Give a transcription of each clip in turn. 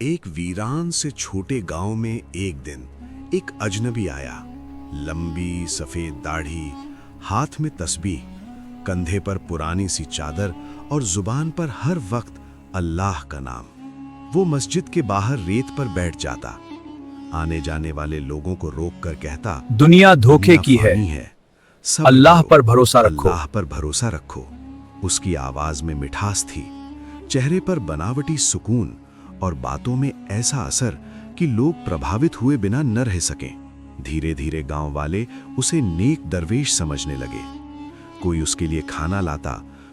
एक वीरान से छोटे गांव में एक दिन एक अजनबी आया। लंबी सफेद दाढ़ी, हाथ में तस्बीह, कंधे पर पुरानी सी चादर और जुबान पर हर वक्त अल्लाह का नाम। वो मस्जिद के बाहर रेत पर बैठ जाता, आने जाने वाले लोगों को रोक कर कहता, दुनिया धोखे की है, सब अल्लाह करो, पर भरोसा रखो। अल्लाह पर भरोसा रखो। उसकी आवाज में मिठास थी, चेहरे पर बनावटी सुकून और बातों में ऐसा असर कि लोग प्रभावित हुए बिना न रह सकें। धीरे धीरे गांव वाले उसे नेक दरवेश समझने लगे। कोई उसके लिए खाना लाता,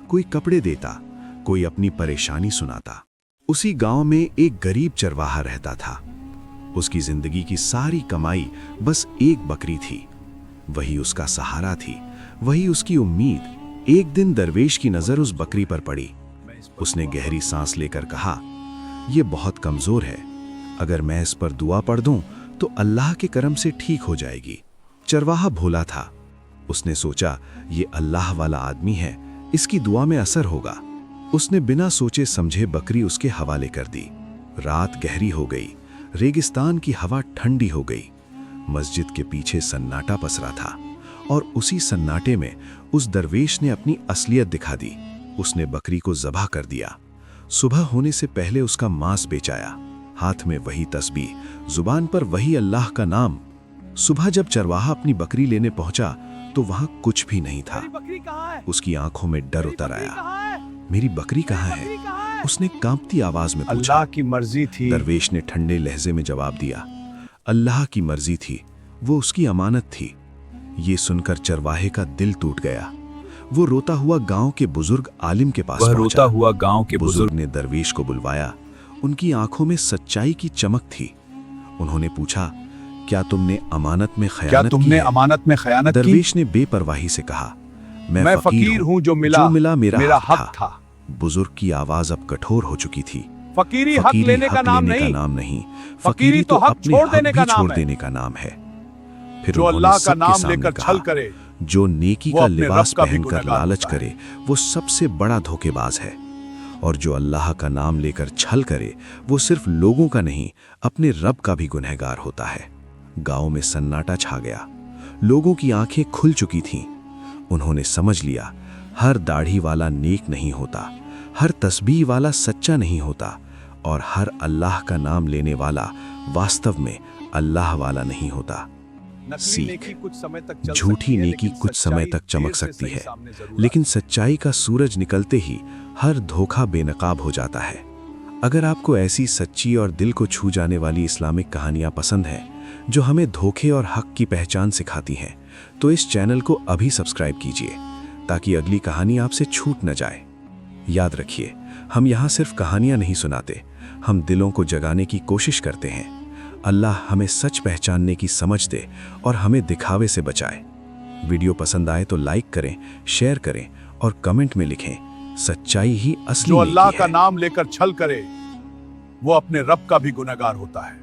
कोई कपड़े देता, कोई अपनी परेशानी सुनाता। उसी गांव में एक गरीब चरवाहा रहता था। उसकी जिंदगी की सारी कमाई बस एक बकरी थी। वही उसका सहारा थी, वही उसकी उम्मीद। एक दिन दरवेश की नजर उस बकरी पर पड़ी। उसने गहरी सांस लेकर कहा, यह बहुत कमजोर है, अगर मैं इस पर दुआ पढ़ दूं तो अल्लाह के करम से ठीक हो जाएगी। चरवाहा भोला था। उसने सोचा, ये अल्लाह वाला आदमी है, इसकी दुआ में असर होगा। उसने बिना सोचे समझे बकरी उसके हवाले कर दी। रात गहरी हो गई, रेगिस्तान की हवा ठंडी हो गई। मस्जिद के पीछे सन्नाटा पसरा था और उसी सन्नाटे में उस दरवेश ने अपनी असलियत दिखा दी। उसने बकरी को ज़बह कर दिया। सुबह होने से पहले उसका मांस बेचाया। हाथ में वही तस्बीह, जुबान पर वही अल्लाह का नाम। सुबह जब चरवाहा अपनी बकरी लेने पहुंचा तो वहां कुछ भी नहीं था। उसकी आंखों में डर उतर आया। मेरी बकरी कहाँ है? उसने कांपती आवाज में पूछा। अल्लाह की मर्जी थी। दरवेश ने ठंडे लहजे में जवाब दिया, अल्लाह की मर्जी थी, वो उसकी अमानत थी। ये सुनकर चरवाहे का दिल टूट गया। वो रोता हुआ गांव के बुजुर्ग आलिम के पास पहुंचा। रोता हुआ गांव के बुजुर्ग ने दरवेश को बुलवाया। उनकी आंखों में सच्चाई की चमक थी। उन्होंने पूछा, क्या तुमने अमानत में खयानत की? दरवेश ने बेपरवाही से कहा, मैं फकीर हूं, जो मिला मेरा हक था। बुजुर्ग की आवाज अब कठोर हो चुकी थी। फकीरी हक लेने का नाम नहीं, फकीरी तो हक छोड़ देने का नाम है। फिर जो अल्लाह का नाम लेकर छल करे, जो नेकी का लिबास पहनकर लालच करे, वो सबसे बड़ा धोखेबाज है। और जो अल्लाह का नाम लेकर छल करे, वो सिर्फ लोगों का नहीं, अपने रब का भी गुनहगार होता है। गांव में सन्नाटा छा गया। लोगों की आंखें खुल चुकी थीं। उन्होंने समझ लिया, हर दाढ़ी वाला नेक नहीं होता, हर तस्बीह वाला सच्चा नहीं होता, और हर अल्लाह का नाम लेने वाला वास्तव में अल्लाह वाला नहीं होता। सीख, झूठी नेकी कुछ समय तक चमक सकती है, लेकिन सच्चाई का सूरज निकलते ही हर धोखा बेनकाब हो जाता है। अगर आपको ऐसी सच्ची और दिल को छू जाने वाली इस्लामिक कहानियां पसंद हैं, जो हमें धोखे और हक की पहचान सिखाती हैं, तो इस चैनल को अभी सब्सक्राइब कीजिए, ताकि अगली कहानी आपसे छूट न जाए। याद रखिए, हम यहाँ सिर्फ कहानियां नहीं सुनाते, हम दिलों को जगाने की कोशिश करते हैं। अल्लाह हमें सच पहचानने की समझ दे और हमें दिखावे से बचाए। वीडियो पसंद आए तो लाइक करें, शेयर करें और कमेंट में लिखें, सच्चाई ही असली जो नेकी अल्लाह है। का नाम लेकर छल करे, वो अपने रब का भी गुनहगार होता है।